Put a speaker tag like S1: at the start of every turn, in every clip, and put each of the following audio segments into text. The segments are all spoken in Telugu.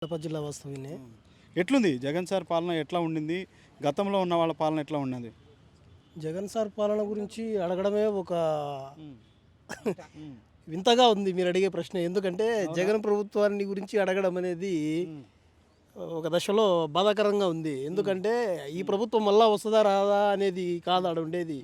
S1: కడప జిల్లా వాస్తవినే.
S2: ఎట్లుంది జగన్ సార్ పాలన ఎట్లా ఉండింది? గతంలో ఉన్న వాళ్ళ పాలన ఎట్లా ఉన్నది?
S1: జగన్ సార్ పాలన గురించి అడగడమే ఒక
S2: హ్మ్. హ్మ్.
S1: వింతగా ఉంది మీరు అడిగే ప్రశ్న. ఎందుకంటే జగన్ ప్రభుత్వాన్ని గురించి అడగడం అనేది
S2: హ్మ్.
S1: ఒక దశలో బాధాకరంగా ఉంది. ఎందుకంటే ఈ ప్రభుత్వం మళ్ళా వస్తుందా రాదా అనేది కాదు ఆడ ఉండేది.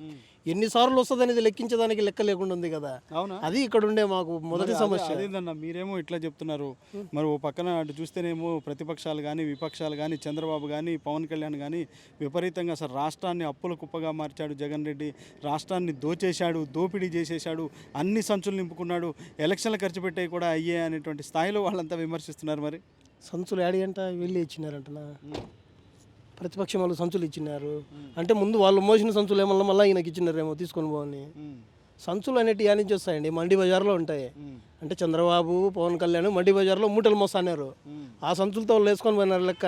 S1: ఎన్నిసార్లు వస్తుంది అనేది లెక్కించడానికి లెక్క లేకుండా ఉంది కదా.
S2: అవునా?
S1: అది ఇక్కడ ఉండే మాకు మొదటి సమస్య.
S2: అదేందన్న మీరేమో ఇట్లా చెప్తున్నారు. మరి ఓ పక్కన అటు చూస్తేనేమో ప్రతిపక్షాలు కానీ విపక్షాలు కానీ చంద్రబాబు కానీ పవన్ కళ్యాణ్ కానీ విపరీతంగా అసలు రాష్ట్రాన్ని అప్పుల కుప్పగా మార్చాడు జగన్ రెడ్డి, రాష్ట్రాన్ని దోచేశాడు, దోపిడీ చేసేశాడు, అన్ని సంచులు నింపుకున్నాడు, ఎలక్షన్లు ఖర్చు పెట్టేవి కూడా అయ్యే అనేటువంటి స్థాయిలో వాళ్ళంతా విమర్శిస్తున్నారు. మరి
S1: సంచులు యాడి అంట వెళ్ళి ఇచ్చినారంటనా? ప్రతిపక్షం వాళ్ళు సంచులు ఇచ్చినారు అంటే ముందు వాళ్ళు మోసిన సంచులు ఏమన్నా మళ్ళీ ఈయనకి ఇచ్చినారేమో తీసుకొని పోని. సంచులు అనేటివి యాడ్ నుంచి వస్తాయండి, మండి బజార్లో ఉంటాయి. అంటే చంద్రబాబు పవన్ కళ్యాణ్ మండి బజార్లో మూటలు మోస్తున్నారు. ఆ సంచులతో వాళ్ళు వేసుకొని పోయినారు లెక్క.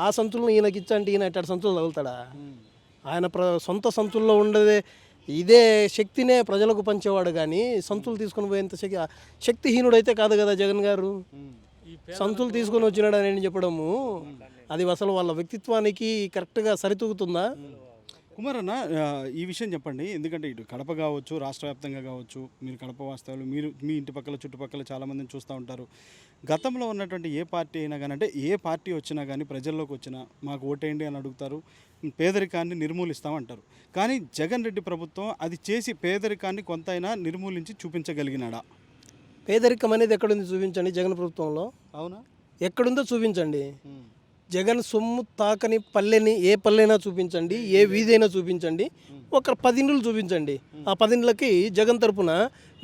S1: ఆ సంచులను ఈయనకి ఇచ్చంటే ఈయన ఎట్టాడు సంచులు తగులుతాడా? ఆయన సొంత సంచుల్లో ఉండదే ఇదే శక్తినే ప్రజలకు పంచేవాడు కానీ సంచులు తీసుకొని పోయేంత శక్తిహీనుడైతే కాదు కదా జగన్ గారు. సంచులు తీసుకొని వచ్చినాడు అని చెప్పడము అది అసలు వాళ్ళ వ్యక్తిత్వానికి కరెక్ట్గా సరితూగుతుందా?
S2: కుమారన్న, ఈ విషయం చెప్పండి. ఎందుకంటే ఇటు కడప కావచ్చు, రాష్ట్ర వ్యాప్తంగా కావచ్చు, మీరు కడప వాస్తవాలు, మీరు మీ ఇంటి పక్కల చుట్టుపక్కల చాలామందిని చూస్తూ ఉంటారు. గతంలో ఉన్నటువంటి ఏ పార్టీ అయినా కానీ, అంటే ఏ పార్టీ వచ్చినా కానీ ప్రజల్లోకి వచ్చినా మాకు ఓటేయండి అని అడుగుతారు, పేదరికాన్ని నిర్మూలిస్తామంటారు. కానీ జగన్ రెడ్డి ప్రభుత్వం అది చేసి పేదరికాన్ని కొంతైనా నిర్మూలించి చూపించగలిగినాడా?
S1: పేదరికం అనేది ఎక్కడుంది చూపించండి జగన్ ప్రభుత్వంలో.
S2: అవునా?
S1: ఎక్కడుందో చూపించండి. జగన్ సొమ్ము తాకని పల్లెని ఏ పల్లెనా చూపించండి, ఏ వీధి అయినా చూపించండి, ఒక 10 ఇండ్లు చూపించండి. ఆ 10 ఇండ్లకి జగన్ తరపున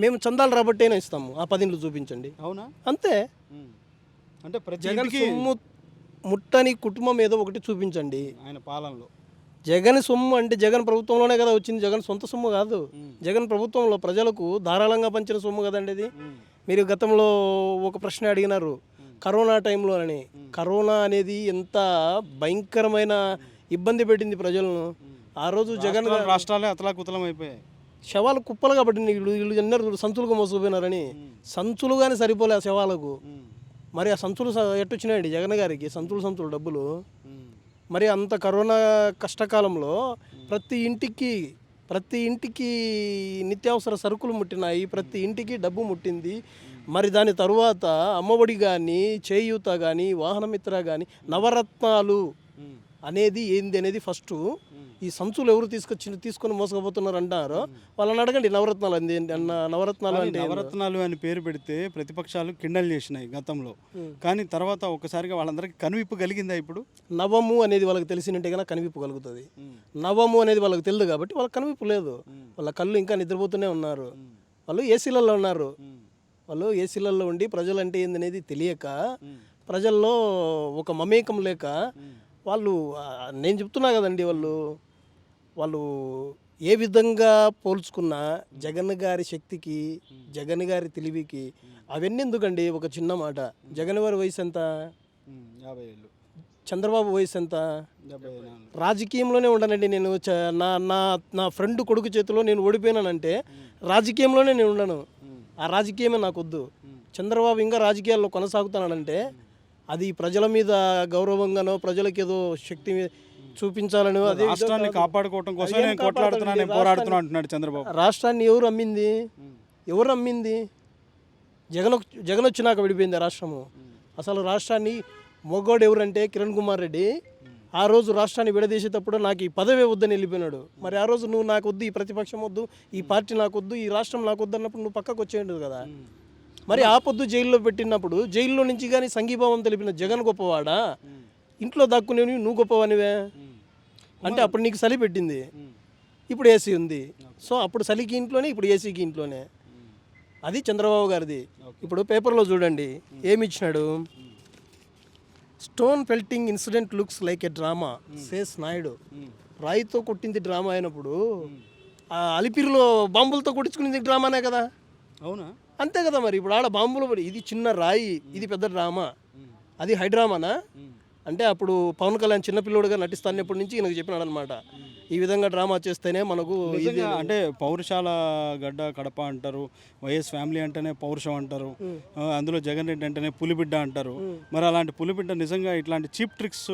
S1: మేము చందాలు రాబట్టైనా ఇస్తాము. ఆ 10 ఇండ్లు చూపించండి.
S2: అవునా?
S1: అంతే.
S2: అంటే
S1: జగన్ సొమ్ము ముట్టని కుటుంబం ఏదో ఒకటి చూపించండి
S2: ఆయన పాలనలో.
S1: జగన్ సొమ్ము అంటే జగన్ ప్రభుత్వంలోనే కదా వచ్చింది, జగన్ సొంత సొమ్ము కాదు. జగన్ ప్రభుత్వంలో ప్రజలకు ధారాళంగా పంచిన సొమ్ము కదండి ఇది. మీరు గతంలో ఒక ప్రశ్న అడిగినారు కరోనా టైంలోనని. కరోనా అనేది ఎంత భయంకరమైన ఇబ్బంది పెట్టింది ప్రజలను. ఆ రోజు జగన్
S2: రాష్ట్రాలే అతలాకుతలం అయిపోయాయి,
S1: శవాలు కుప్పలుగా పట్టింది. వీళ్ళు అన్నారు సంచులుగా మోసుకుపోయినారని. సంచులు కానీ సరిపోలే ఆ శవాలకు. మరి ఆ సంచులు ఎట్టొచ్చినాయండి జగన్ గారికి? సంచులు డబ్బులు. మరి అంత కరోనా కష్టకాలంలో ప్రతి ఇంటికి నిత్యావసర సరుకులు ముట్టినాయి, ప్రతి ఇంటికి డబ్బు ముట్టింది. మరి దాని తరువాత అమ్మఒడి కానీ, చేయూత కానీ, వాహనమిత్ర కానీ, నవరత్నాలు అనేది ఏంది అనేది ఫస్ట్ ఈ సంచులు ఎవరు తీసుకొని మోసకపోతున్నారు అంటారో వాళ్ళని అడగండి. నవరత్నాలు అంది నవరత్నాలు అంటే
S2: నవరత్నాలు అని పేరు పెడితే ప్రతిపక్షాలు కిండల్ చేసినాయి గతంలో. కానీ తర్వాత ఒకసారిగా వాళ్ళందరికీ కనువిప్పు కలిగిందా? ఇప్పుడు నవము
S1: అనేది వాళ్ళకి తెలిసినట్టే కన్నా కనువిప్పు కలుగుతుంది. నవము అనేది వాళ్ళకి తెలియదు కాబట్టి వాళ్ళకి కనువిప్పు లేదు. వాళ్ళ కళ్ళు ఇంకా నిద్రపోతూనే ఉన్నారు. వాళ్ళు ఏసీలలో ఉన్నారు. వాళ్ళు ఏసీలలో ఉండి ప్రజలంటే ఏందనేది తెలియక, ప్రజల్లో ఒక మమేకం లేక వాళ్ళు, నేను చెప్తున్నా కదండి, వాళ్ళు ఏ విధంగా పోల్చుకున్నా జగన్ గారి శక్తికి, జగన్ గారి తెలివికి అవన్నీ ఎందుకండి? ఒక చిన్న మాట, జగన్ గారి వయసు ఎంత?
S2: 50 ఏళ్ళు.
S1: చంద్రబాబు వయసు ఎంత? రాజకీయంలోనే ఉండనండి నేను. నా ఫ్రెండ్ కొడుకు చేతిలో నేను ఓడిపోయినానంటే రాజకీయంలోనే నేను ఉండను. ఆ రాజకీయమే నాకు వద్దు. చంద్రబాబు ఇంకా రాజకీయాల్లో కొనసాగుతున్నాడంటే అది ప్రజల మీద గౌరవంగానో, ప్రజలకు ఏదో శక్తి చూపించాలని, అది
S2: రాష్ట్రాన్ని కాపాడుకోవడం కోసం నేను పోరాడుతున్నా అంటున్నాడు చంద్రబాబు.
S1: రాష్ట్రాన్ని ఎవరు అమ్మింది? జగన్ వచ్చినాక విడిపోయింది రాష్ట్రము. అసలు రాష్ట్రాన్ని మొగ్గోడు ఎవరంటే కిరణ్ కుమార్ రెడ్డి. ఆ రోజు రాష్ట్రాన్ని విడదీసేటప్పుడు నాకు ఈ పదవే వద్దని వెళ్ళిపోయినాడు. మరి ఆ రోజు నువ్వు నాకు వద్దు, ఈ ప్రతిపక్షం వద్దు, ఈ పార్టీ నాకు వద్దు, ఈ రాష్ట్రం నాకు వద్దు అన్నప్పుడు నువ్వు పక్కకు వచ్చేయండు కదా. మరి ఆ పొద్దు జైల్లో పెట్టినప్పుడు జైల్లో నుంచి కానీ సంఘీభావం తెలిపిన జగన్ గొప్పవాడా? ఇంట్లో దాక్కునే నువ్వు గొప్పవానివే అంటే అప్పుడు నీకు చలి పెట్టింది, ఇప్పుడు ఏసీ ఉంది. సో అప్పుడు చలికి ఇంట్లోనే, ఇప్పుడు ఏసీకి ఇంట్లోనే. అది చంద్రబాబు గారిది. ఇప్పుడు పేపర్లో చూడండి ఏమి ఇచ్చినాడు. Stone pelting incident looks like a drama says Naidu. రాయితో కొట్టింది డ్రామా అయినప్పుడు ఆ అలిపిరిలో బాంబులతో కొట్టించుకునేది డ్రామానే కదా.
S2: అవునా?
S1: అంతే కదా. మరి ఇప్పుడు ఆడ బాంబులు, ఇది చిన్న రాయి, ఇది పెద్ద డ్రామా, అది హైడ్రామానా? అంటే అప్పుడు పవన్ కళ్యాణ్ చిన్నపిల్లోడుగా నటిస్తానప్పటి నుంచి ఈయనకు చెప్పినాడు అనమాట. ఈ విధంగా డ్రామా చేస్తేనే మనకు
S2: నిజంగా అంటే పౌరుషాల గడ్డ కడప అంటారు, వైఎస్ ఫ్యామిలీ అంటేనే పౌరుషం అంటారు, అందులో జగన్ రెడ్డి అంటేనే పులిబిడ్డ అంటారు. మరి అలాంటి పులిబిడ్డ నిజంగా ఇట్లాంటి చీప్ ట్రిక్స్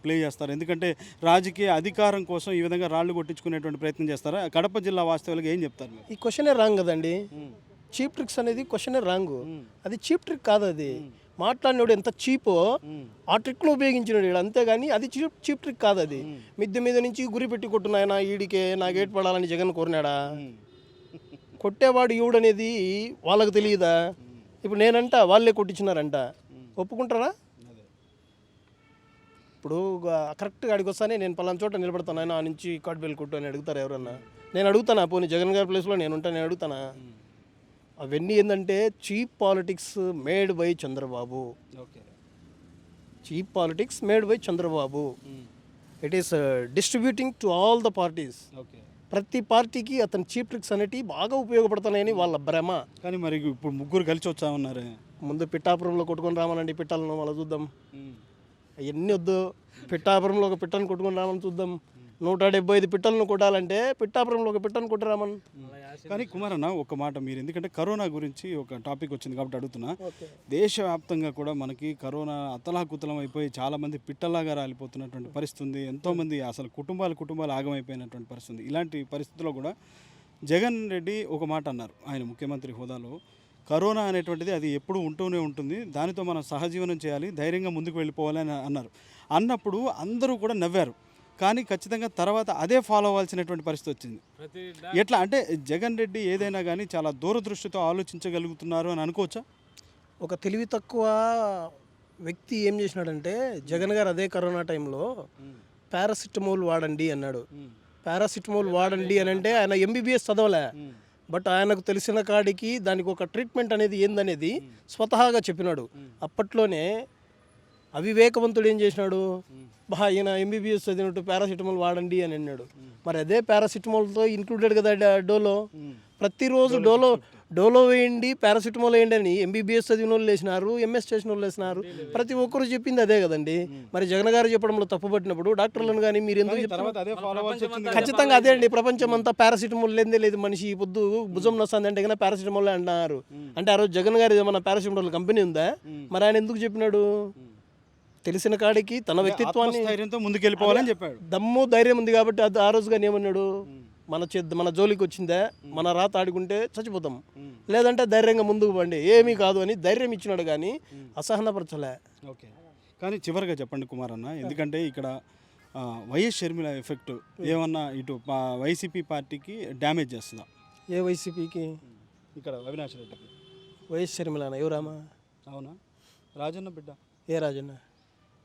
S2: ప్లే చేస్తారు. ఎందుకంటే రాజకీయ అధికారం కోసం ఈ విధంగా రాళ్ళు కొట్టించుకునేటువంటి ప్రయత్నం చేస్తారా? కడప జిల్లా వాస్తవాలకు ఏం చెప్తారు మీరు?
S1: ఈ క్వశ్చనే రాంగ్ కదండి. చీప్ ట్రిక్స్ అనేది క్వశ్చనే రాంగ్. అది చీప్ ట్రిక్ కాదు. అది మాట్లాడినోడు ఎంత చీపో ఆ ట్రిక్ను ఉపయోగించినాడు వీడు, అంతేగాని అది చీప్ ట్రిక్ కాదు. అది మిద్దె మీద నుంచి గురి పెట్టి కొట్టున్నాయన ఈడికే నా గేట్ పడాలని జగన్ కోరినాడా? కొట్టేవాడు ఈవుడు అనేది వాళ్ళకు తెలియదా? ఇప్పుడు నేనంట వాళ్ళే కొట్టించినారంట, ఒప్పుకుంటారా? ఇప్పుడు కరెక్ట్గా అడిగి వస్తానే నేను పలానా చోట నిలబడతాను, ఆయన ఆ నుంచి కాట్బెల్ కొట్టు అని అడుగుతారు ఎవరన్నా? నేను అడుగుతానా? పోనీ జగన్ గారి ప్లేస్లో నేను ఉంటాను, నేను అడుగుతానా? అవన్నీ ఏంటంటే cheap politics made by Chandrababu. Cheap politics made by Chandrababu. It is distributing to all the parties. ప్రతి పార్టీకి అతని చీప్ ట్రిక్స్ అనేటివి బాగా ఉపయోగపడుతున్నాయని వాళ్ళ భ్రమ.
S2: కానీ మరి ఇప్పుడు ముగ్గురు కలిసి వచ్చామన్నారే.
S1: ముందు పిఠాపురంలో కొట్టుకొని రామనండి పిట్టలను, మళ్ళీ చూద్దాం. అవన్నీ వద్దు. పిఠాపురంలో ఒక పిట్టను కొట్టుకొని రామని చూద్దాం. 175 పిట్టలను కొట్టాలంటే పిఠాపురంలో ఒక పిట్టను కొట్టరామని.
S2: కానీ కుమారన్న ఒక మాట, మీరు ఎందుకంటే కరోనా గురించి ఒక టాపిక్ వచ్చింది కాబట్టి అడుగుతున్నా. దేశవ్యాప్తంగా కూడా మనకి కరోనా అతలాకుతలం అయిపోయి చాలామంది పిట్టలాగా రాలిపోతున్నటువంటి పరిస్థితి ఉంది. ఎంతోమంది అసలు కుటుంబాలు ఆగమైపోయినటువంటి పరిస్థితి ఉంది. ఇలాంటి పరిస్థితుల్లో కూడా జగన్ రెడ్డి ఒక మాట అన్నారు ఆయన ముఖ్యమంత్రి హోదాలో. కరోనా అనేటువంటిది అది ఎప్పుడు ఉంటూనే ఉంటుంది, దానితో మనం సహజీవనం చేయాలి, ధైర్యంగా ముందుకు వెళ్ళిపోవాలి అని అన్నారు. అన్నప్పుడు అందరూ కూడా నవ్వారు. కానీ ఖచ్చితంగా తర్వాత అదే ఫాలో అవ్వాల్సినటువంటి పరిస్థితి వచ్చింది. ఎట్లా అంటే జగన్ రెడ్డి ఏదైనా కానీ చాలా దూరదృష్టితో ఆలోచించగలుగుతున్నారు అని అనుకోవచ్చా?
S1: ఒక తెలివి తక్కువ వ్యక్తి ఏం చేసినాడంటే, జగన్ గారు అదే కరోనా టైంలో పారాసిటమోల్ వాడండి అన్నాడు. పారాసిటమోల్ వాడండి అని అంటే ఆయన ఎంబీబీఎస్ చదవలే, బట్ ఆయనకు తెలిసిన కాడికి దానికి ఒక ట్రీట్మెంట్ అనేది ఏందనేది స్వతహాగా చెప్పినాడు. అప్పట్లోనే అవివేకవంతుడు ఏం చేసినాడు, ఈయన ఎంబీబీఎస్ చదివినట్టు పారాసిటమాల్ వాడండి అని అన్నాడు. మరి అదే పారాసిటమాల్తో ఇంక్లూడెడ్ కదా డోలో. ప్రతిరోజు డోలో వేయండి, పారాసిటమాల్ వేయండి అని ఎంబీబీఎస్ చదివిన వాళ్ళు వేసినారు, ఎంఎస్ చేసిన వాళ్ళు వేసినారు. ప్రతి ఒక్కరు చెప్పింది అదే కదండి. మరి జగన్ గారు చెప్పడంలో తప్పు పట్టినప్పుడు డాక్టర్లను కానీ మీరు ఎందుకు చెప్తారు? ఖచ్చితంగా అదే అండి. ప్రపంచం అంతా పారాసిటమాల్ లేదే లేదు. మనిషి ఈ పొద్దు భుజం నొస్తుంది అంటే కన్నా పారాసిటమాల్ అంటున్నారు. అంటే ఆ రోజు జగన్ గారు ఏమన్నా పారాసిటమాల్ కంపెనీ ఉందా? మరి ఆయన ఎందుకు చెప్పినాడు? తెలిసిన కాడికి తన వ్యక్తిత్వాన్ని
S2: ధైర్యంతో ముందుకెళ్ళిపోవాలని చెప్పాడు.
S1: దమ్ము ధైర్యం ఉంది కాబట్టి అది ఆ రోజుగా ఏమన్నాడు, మన జోలికి వచ్చిందా, మన రాత ఆడుకుంటే చచ్చిపోతాం, లేదంటే ధైర్యంగా ముందుకు పండి ఏమీ కాదు అని ధైర్యం ఇచ్చినాడు, కానీ అసహనపరచలే.
S2: ఓకే. కానీ చివరిగా చెప్పండి కుమారన్న, ఎందుకంటే ఇక్కడ వైఎస్ షర్మిల ఎఫెక్ట్ ఏమన్నా ఇటు వైసీపీ పార్టీకి డ్యామేజ్ చేస్తుందా?
S1: ఏ వైసీపీకి?
S2: ఇక్కడ అవినాష్ రెడ్డికి.
S1: వైఎస్ షర్మిలనా? ఎవరామా?
S2: అవునా? రాజన్న బిడ్డ.
S1: ఏ రాజన్న?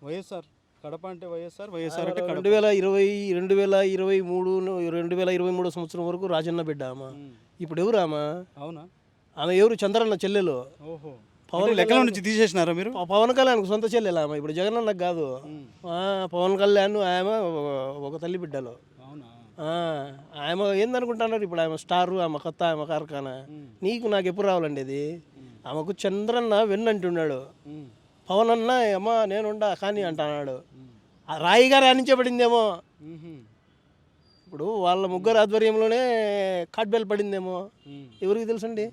S2: వైఎస్ఆర్. కడప అంటే వైఎస్ఆర్ అంటే
S1: 2023 సంవత్సరం వరకు రాజన్న బిడ్డ ఆమె. ఇప్పుడు ఎవరు ఆమె?
S2: అవునా?
S1: ఆమె ఎవరు? చంద్రన్న చెల్లెలు.
S2: ఓహో. పవన్ లెక్కల నుంచి తీసేసినారా మీరు?
S1: పవన్ కళ్యాణ్ సొంత చెల్లెలు ఆమె. ఇప్పుడు జగన్ అన్నకు కాదు. పవన్ కళ్యాణ్ ఆమె ఒక తల్లి బిడ్డలు. ఆమె ఏందనుకుంటున్నారు ఇప్పుడు? ఆమె స్టారు, ఆమె కొత్త, ఆమె కార్ఖానా. నీకు నాకు ఎప్పుడు రావాలండి అది? ఆమెకు చంద్రన్న వెన్నంటున్నాడు. పవన్ అన్న అమ్మ నేనుండా కానీ అంటున్నాడు. రాయి గారు ఆనించబడిందేమో. ఇప్పుడు వాళ్ళ ముగ్గురు ఆధ్వర్యంలోనే కాట్బెల్ పడిందేమో, ఎవరికి తెలుసండి.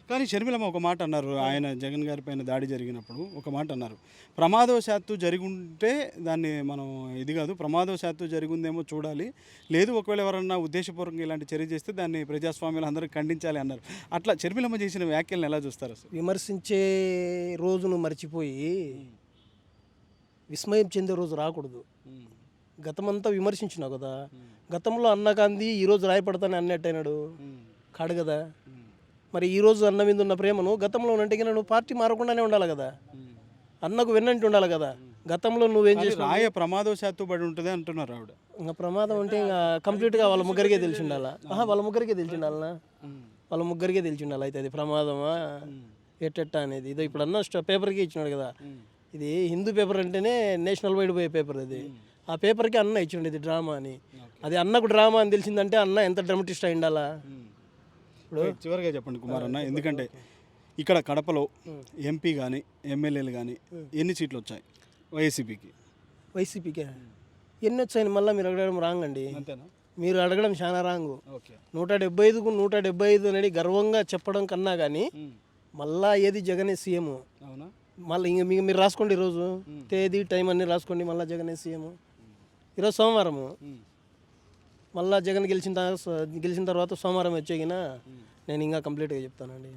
S2: కానీ షర్మిలమ్మ ఒక మాట అన్నారు, ఆయన జగన్ గారి పైన దాడి జరిగినప్పుడు ఒక మాట అన్నారు, ప్రమాదవశాత్తు జరిగుంటే దాన్ని మనం ఇది కాదు, ప్రమాదవశాత్తు జరిగిందేమో చూడాలి, లేదు ఒకవేళ ఎవరన్నా ఉద్దేశపూర్వకంగా ఇలాంటి చర్య చేస్తే దాన్ని ప్రజాస్వామ్యాలు అందరూ ఖండించాలి అన్నారు. అట్లా షర్మిలమ్మ చేసిన వ్యాఖ్యలను ఎలా చూస్తారు? అసలు
S1: విమర్శించే రోజును మర్చిపోయి విస్మయం చెందే రోజు రాకూడదు. గతమంతా విమర్శించినావు కదా, గతంలో అన్నకాంది ఈరోజు రాయపడతానే అన్నట్టయినాడు కాడు కదా. మరి ఈరోజు అన్న మీద ఉన్న ప్రేమను గతంలో అంటే నువ్వు పార్టీ మారకుండానే ఉండాలి కదా, అన్నకు వెన్నంటి ఉండాలి కదా. గతంలో నువ్వేం చేసినావు?
S2: రాయ ప్రమాదవశాత్తు పడి ఉంటుంది అంటున్నారు ఆవిడ.
S1: ఇంకా ప్రమాదం అంటే ఇంకా కంప్లీట్గా వాళ్ళ ముగ్గురికే తెలిసి ఉండాలా? వాళ్ళ ముగ్గురికే తెలిసి ఉండాలనా? వాళ్ళ ముగ్గురికే తెలిసి ఉండాలి. అయితే అది ప్రమాదమా ఎట్టెట్ట అనేది ఇదో ఇప్పుడు అన్న పేపర్కి ఇచ్చినాడు కదా. ఇది హిందూ పేపర్ అంటేనే నేషనల్ వైడ్ పోయే పేపర్ అది. ఆ పేపర్కి అన్న ఇచ్చిండు ఇది డ్రామా అని. అది అన్నకు డ్రామా అని తెలిసిందంటే అన్న ఎంత డ్రామటిస్ట్ అయి ఉండాలా?
S2: ఇప్పుడు చివరిగా చెప్పండి కుమార్ అన్న, ఎందుకంటే ఇక్కడ కడపలో ఎంపీ కానీ ఎమ్మెల్యేలు కానీ ఎన్ని సీట్లు వచ్చాయి వైసీపీకి?
S1: వైసీపీకే ఎన్ని వచ్చాయని మళ్ళీ మీరు అడగడం రాంగ్ అండి.
S2: అంతేనా?
S1: మీరు అడగడం చాలా రాంగు.
S2: ఓకే
S1: 175కు 175 అనేది గర్వంగా చెప్పడం కన్నా కానీ మళ్ళా ఏది జగనే సీఎం.
S2: అవునా
S1: మళ్ళీ ఇంక మీరు రాసుకోండి ఈరోజు తేదీ టైం అన్నీ రాసుకోండి. మళ్ళీ జగనే సీఎం. ఈరోజు సోమవారము. మళ్ళీ జగన్ గెలిచిన తర్వాత సోమవారం వచ్చేగిన నేను ఇంకా కంప్లీట్గా చెప్తానండి.